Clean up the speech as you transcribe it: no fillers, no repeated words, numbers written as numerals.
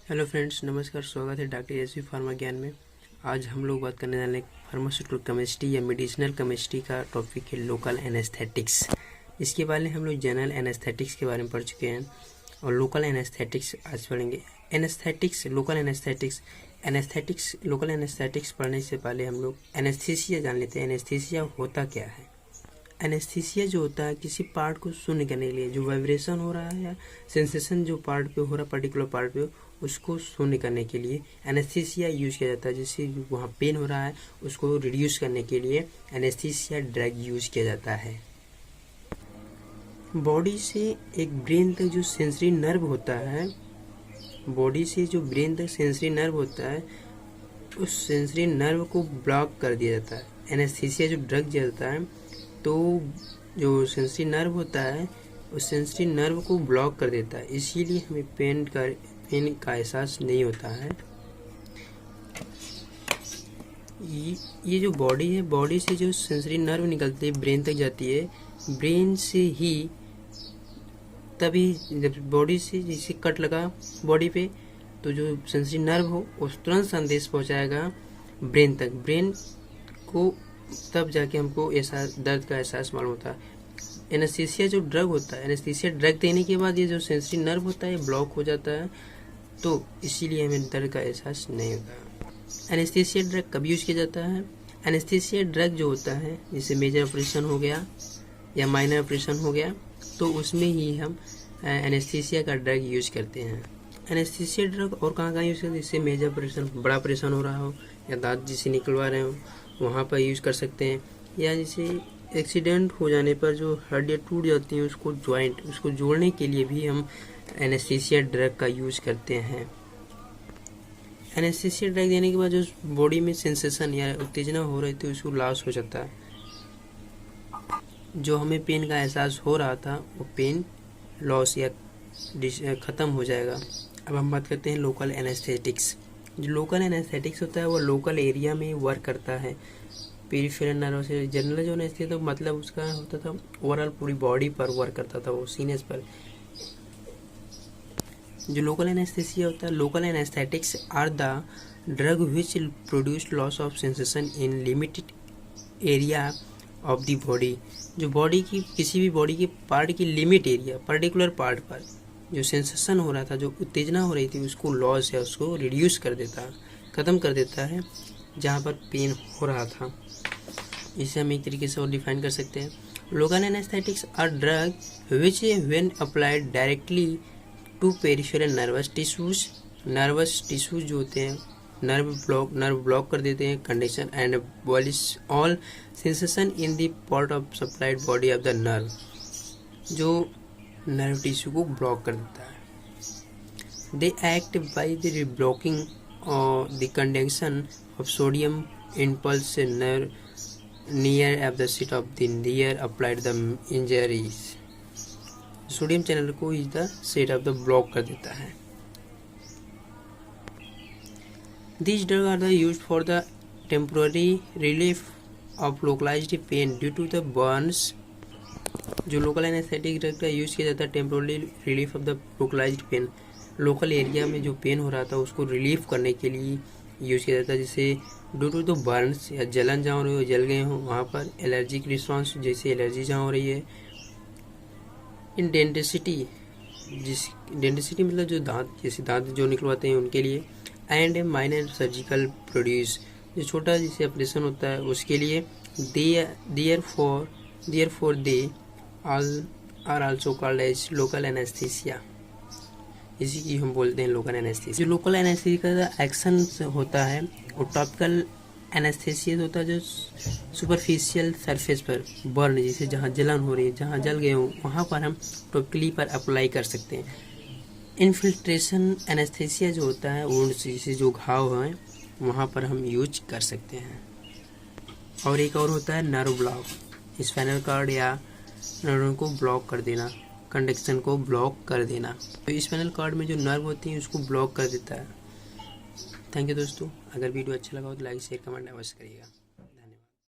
Hello friends, नमस्कार। स्वागत है डॉक्टर एसवी फार्मा ज्ञान में। आज हम लोग बात करने वाले फार्मास्यूटिकल केमिस्ट्री या मेडिसिनल केमिस्ट्री का टॉपिक है लोकल एनेस्थेटिक्स। इसके बारे में हम लोग जनरल एनेस्थेटिक्स के बारे में पढ़ चुके हैं और लोकल एनेस्थेटिक्स आज पढ़ेंगे। एनेस्थेटिक्स, लोकल एनेस्थेटिक्स पढ़ने से पहले हम लोग एनेस्थीसिया जान लेते हैं। एनेस्थीसिया होता क्या है? एनेस्थीसिया जो होता है किसी पार्ट को शून्य करने के लिए, जो वाइब्रेशन हो रहा है या सेंसेशन जो पार्ट पे हो रहा है पर्टिकुलर पार्ट पे, उसको शून्य करने के लिए एनेस्थीसिया यूज किया जाता है। जैसे वहाँ पेन हो रहा है उसको रिड्यूस करने के लिए एनेस्थीसिया ड्रग यूज किया जाता है। बॉडी से एक ब्रेन तक जो सेंसरी नर्व होता है, बॉडी से जो ब्रेन तक सेंसरी नर्व होता है, उस सेंसरी नर्व को ब्लॉक कर दिया जाता है। एनेस्थीसिया जो ड्रग दिया जाता है तो जो सेंसरी नर्व होता है उस सेंसरी नर्व को ब्लॉक कर देता है, इसीलिए हमें पेन का एहसास नहीं होता है। ये जो बॉडी है, बॉडी से जो सेंसरी नर्व निकलती है ब्रेन तक जाती है, ब्रेन से ही तभी जब बॉडी से जैसे कट लगा बॉडी पे तो जो सेंसरी नर्व हो उस तुरंत संदेश पहुंचाएगा ब्रेन तक। ब्रेन को तब जाके हमको एहसास, दर्द का एहसास मालूम होता है। एनेस्थीसिया जो ड्रग होता है, एनेस्थीसिया ड्रग देने के बाद ये जो सेंसरी नर्व होता है ब्लॉक हो जाता है, तो इसीलिए हमें दर्द का एहसास नहीं होता। एनेस्थीसिया ड्रग कब यूज किया जाता है? एनेस्थीसिया ड्रग जो होता है, जैसे मेजर ऑपरेशन हो गया या माइनर ऑपरेशन हो गया, तो उसमें ही हम एनेस्थीसिया का ड्रग यूज करते हैं। एनेस्थीसिया ड्रग और कहाँ यूज करते हैं? जैसे मेजर ऑपरेशन, बड़ा ऑपरेशन हो रहा हो या दांत जिसे निकलवा रहे हो वहाँ पर यूज कर सकते हैं, या जैसे एक्सीडेंट हो जाने पर जो हड्डियाँ टूट जाती हैं उसको जॉइंट, उसको जोड़ने के लिए भी हम एनेस्थीसिया ड्रग का यूज करते हैं। एनेस्थीसिया ड्रग देने के बाद जो बॉडी में सेंसेशन या उत्तेजना हो रही थी उसको लॉस हो जाता है। जो हमें पेन का एहसास हो रहा था वो पेन लॉस या ख़त्म हो जाएगा। अब हम बात करते हैं लोकल एनेस्थेटिक्स। जो लोकल एनेस्थेटिक्स होता है वो लोकल एरिया में वर्क करता है। पेरिफेरल नर्व से जनरल जो एनेस्थीसिया तो मतलब उसका होता था ओवरऑल पूरी बॉडी पर वर्क करता था, वो सीनेस पर। जो लोकल एनेस्थीसिया होता है, local anaesthetics are the drug which produce loss of sensation in limited area of the body. जो बॉडी की किसी भी बॉडी के पार्ट की लिमिट एरिया, पर्टिकुलर पार्ट पर जो सेंसेशन हो रहा था, जो उत्तेजना हो रही थी, उसको लॉस या उसको रिड्यूस कर देता है, ख़त्म कर देता है जहाँ पर पेन हो रहा था। इसे हम एक तरीके से और डिफाइन कर सकते हैं। Local anaesthetics are drug which when applied directly to peripheral nervous tissues जो होते हैं नर्व ब्लॉक कर देते हैं condition and abolish all sensation in the part of supplied body of the nerve. जो नर्व टिश्यू को ब्लॉक कर देता है। They act by the blocking the conduction of sodium impulse nerve near of the seat of the near applied the injuries। Sodium channel को is the set of the block कर देता है। These drugs are used for the temporary relief of localized pain due to the burns। जो local anaesthetic drug का use किया जाता है temporary relief of the localised pain, local area में जो पेन हो रहा था उसको रिलीफ करने के लिए यूज किया जाता है। जैसे ड्यू टू द बर्न्स या जलन जहाँ हो रही हो, जल गए हो वहाँ पर, एलर्जिक रिस्पॉन्स जैसे एलर्जी जहाँ हो रही है, इन डेंटिसिटी मतलब जो दांत जैसे दांत जो निकलवाते हैं उनके लिए, एंड माइनर सर्जिकल प्रोड्यूस जो छोटा जैसे ऑपरेशन होता है उसके लिए, therefore they are also called as local anaesthesia. इसी की हम बोलते हैं लोकल एनेस्थीसिया। जो लोकल एनेस्थीसिया का एक्शन होता है और टॉपिकल एनेस्थीसिया होता है जो सुपरफिशियल सरफेस पर बर्न, जैसे जहाँ जलन हो रही है, जहाँ जल गए हो वहाँ पर हम टॉपिकली पर अप्लाई कर सकते हैं। इन्फिल्ट्रेशन एनेस्थीसिया जो होता है वो जैसे जो घाव हैं वहाँ पर हम यूज कर सकते हैं। और एक और होता है नर्व ब्लॉक, स्पाइनल कॉर्ड या नर्व को ब्लॉक कर देना, कंडक्शन को ब्लॉक कर देना। तो स्पाइनल कॉर्ड में जो नर्व होती है उसको ब्लॉक कर देता है। थैंक यू दोस्तों। अगर वीडियो अच्छा लगा हो तो लाइक शेयर कमेंट अवश्य करिएगा।